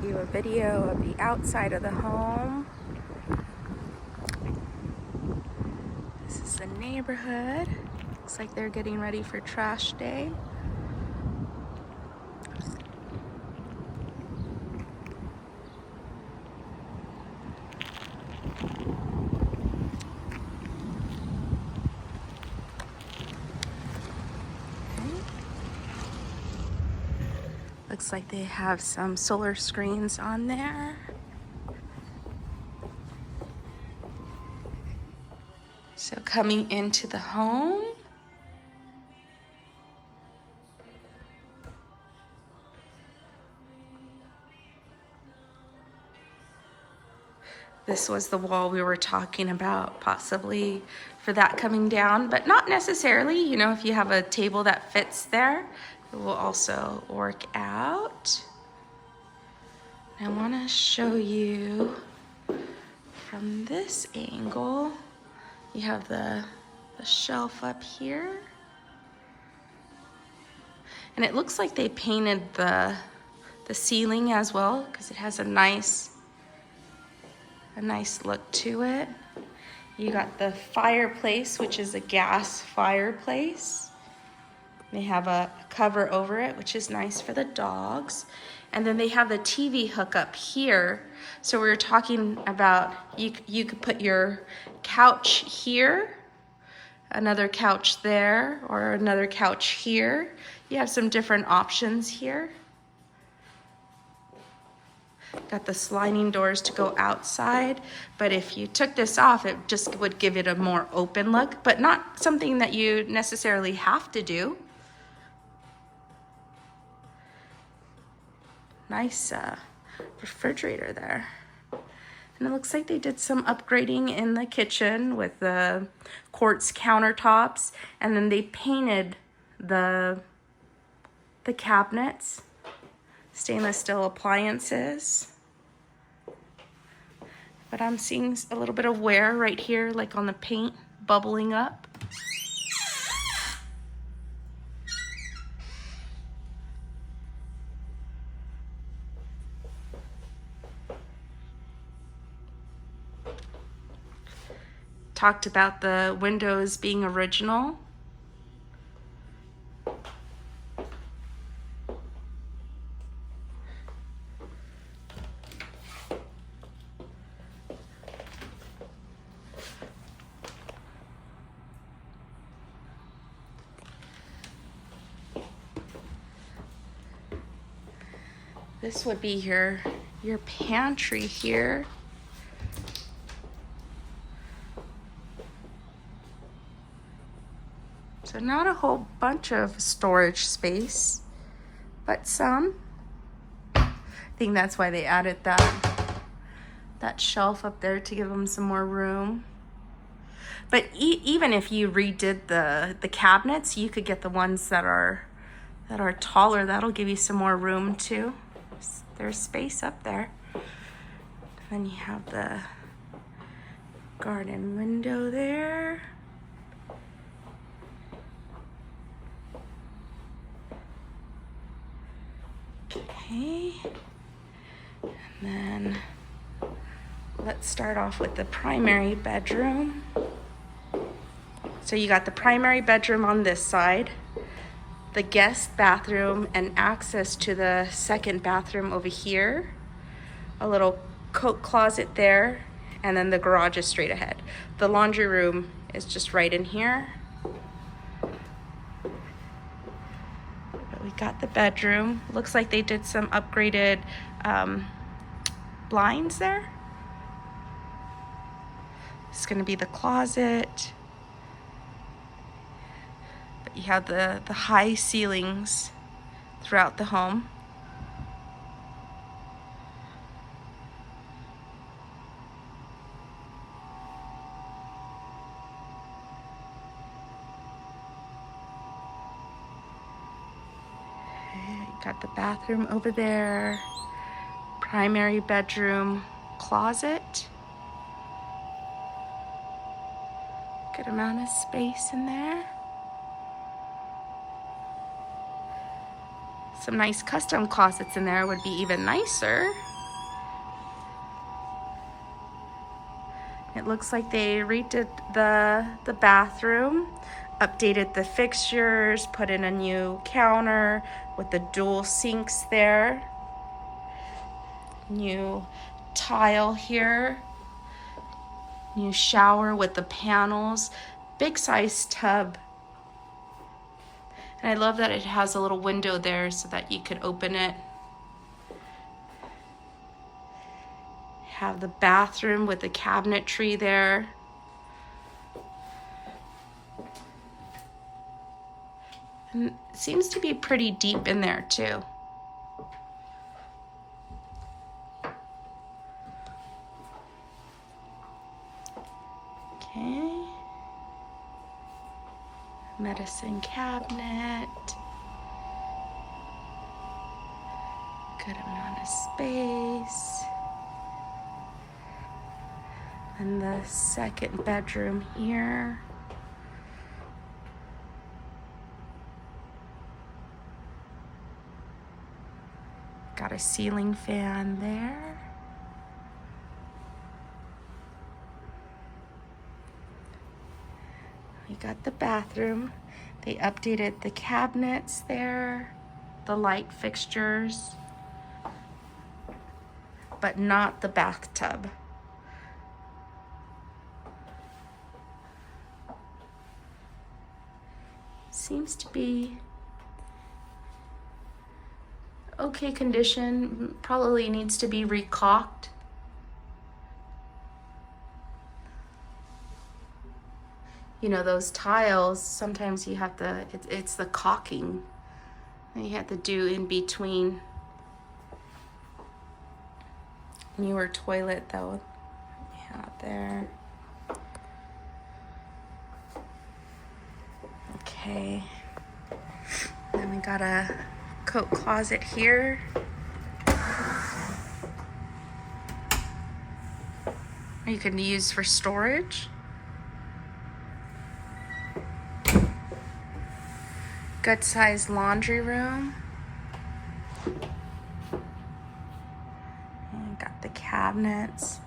get you a video of the outside of the home. This is the neighborhood. Looks like they're getting ready for trash day. Looks like they have some solar screens on there. So coming into the home, this was the wall we were talking about, possibly for that coming down, but not necessarily. You know, if you have a table that fits there, it will also work out. I want to show you from this angle. You have the shelf up here. And it looks like they painted the ceiling as well, because it has a nice look to it. You got the fireplace, which is a gas fireplace. They have a cover over it, which is nice for the dogs. And then they have the TV hookup here. So we were talking about you could put your couch here, another couch there, or another couch here. You have some different options here. Got the sliding doors to go outside, but if you took this off, it just would give it a more open look, but not something that you necessarily have to do. Nice refrigerator there. And it looks like they did some upgrading in the kitchen with the quartz countertops, and then they painted the cabinets, stainless steel appliances. But I'm seeing a little bit of wear right here, like on the paint bubbling up. Talked about the windows being original. This would be your pantry here. So not a whole bunch of storage space, but some. I think that's why they added that shelf up there, to give them some more room. But even if you redid the cabinets, you could get the ones that are taller. That'll give you some more room too. There's space up there. Then you have the garden window there. Okay, and then let's start off with the primary bedroom. So you got the primary bedroom on this side, the guest bathroom, and access to the second bathroom over here, a little coat closet there, and then the garage is straight ahead. The laundry room is just right in here. We got the bedroom. Looks like they did some upgraded blinds there. It's gonna be the closet. But you have the high ceilings throughout the home. Got the bathroom over there, primary bedroom, closet. Good amount of space in there. some nice custom closets in there would be even nicer. It looks like they redid the bathroom, updated the fixtures, put in a new counter with the dual sinks there. New tile here. New shower with the panels. Big size tub. And I love that it has a little window there so that you could open it. Have the bathroom with the cabinetry there. And it seems to be pretty deep in there too. Okay. Medicine cabinet. Good amount of space. And the second bedroom here. Got a ceiling fan there. We got the bathroom. They updated the cabinets there, the light fixtures, but not the bathtub. Seems to be okay condition, probably needs to be recaulked. You know, those tiles, sometimes you have to, it's the caulking that you have to do in between. Newer toilet though, out there. Okay, then we got a coat closet here. You can use for storage. Good sized laundry room. And got the cabinets,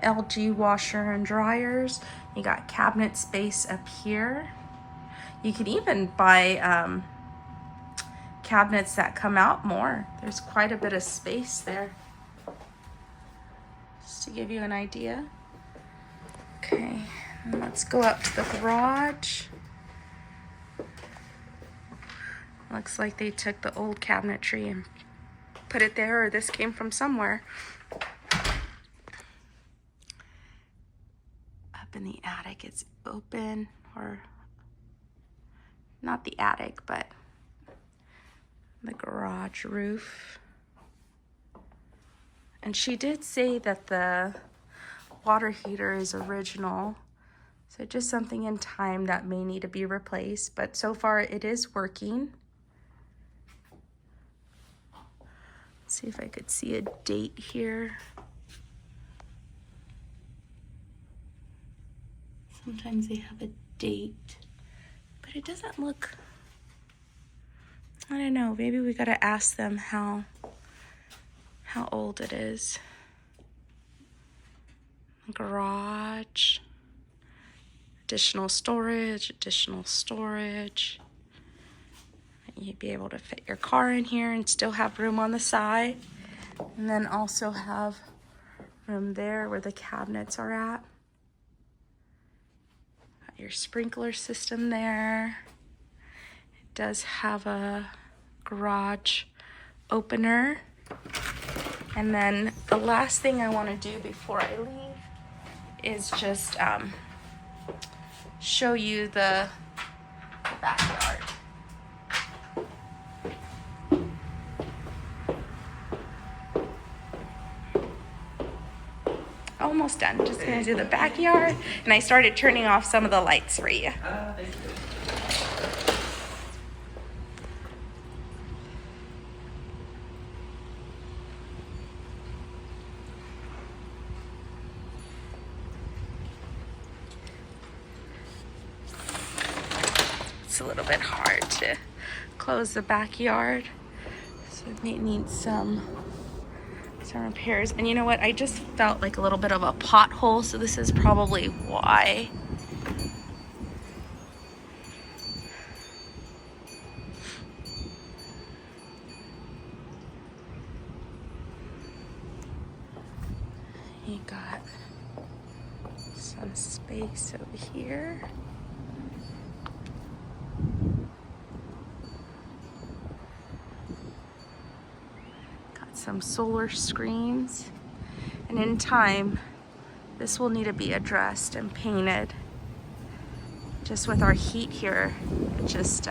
LG washer and dryers. You got cabinet space up here. You can even buy cabinets that come out more. There's quite a bit of space there. Just to give you an idea. Okay, and let's go up to the garage. Looks like they took the old cabinetry and put it there, or this came from somewhere. Up in the attic, it's open, or not the attic, but the garage roof. And she did say that the water heater is original, so just something in time that may need to be replaced, but so far it is working. Let's see if I could see a date here. Sometimes they have a date, but it doesn't look, I don't know, maybe we gotta ask them how old it is. Garage, additional storage. You'd be able to fit your car in here and still have room on the side, and then also have room there where the cabinets are at. Got your sprinkler system there. It does have a garage opener. And then the last thing I want to do before I leave is just show you the backyard. Almost done. Just gonna do the backyard, and I started turning off some of the lights for you. Thank you. It's a little bit hard to close the backyard, So it may need some repairs. And you know what? I just felt like a little bit of a pothole, so this is probably why. You got some space over here. Got some solar screens. And in time, this will need to be addressed and painted. Just with our heat here, it just,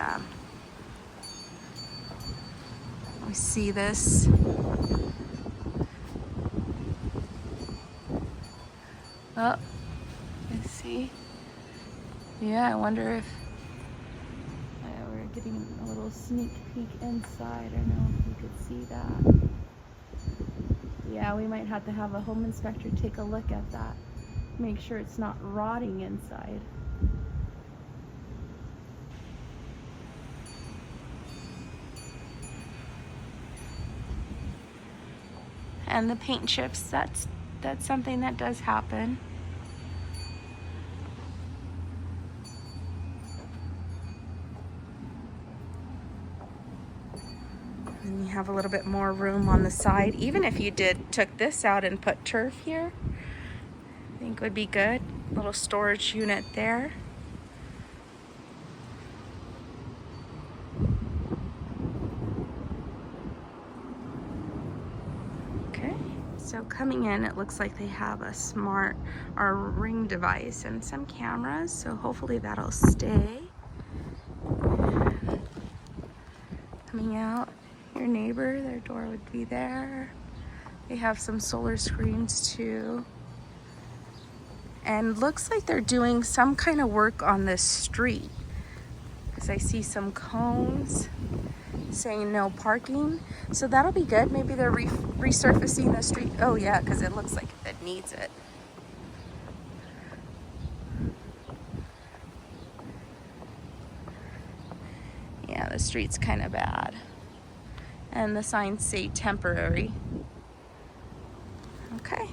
we see this. Oh, let's see. Yeah, I wonder if we're getting a little sneak peek inside. I don't know if you could see that. Yeah, we might have to have a home inspector take a look at that. Make sure it's not rotting inside. And the paint chips, that's something that does happen. And you have a little bit more room on the side. Even if you took this out and put turf here, I think would be good. Little storage unit there. Okay, so coming in, it looks like they have a smart or ring device and some cameras, so hopefully that'll stay. Coming out, your neighbor, their door would be there. They have some solar screens too. And looks like they're doing some kind of work on this street, because I see some cones saying no parking. So that'll be good. Maybe they're resurfacing the street. Oh yeah, because it looks like it needs it. Yeah, the street's kind of bad. And the signs say temporary. Okay.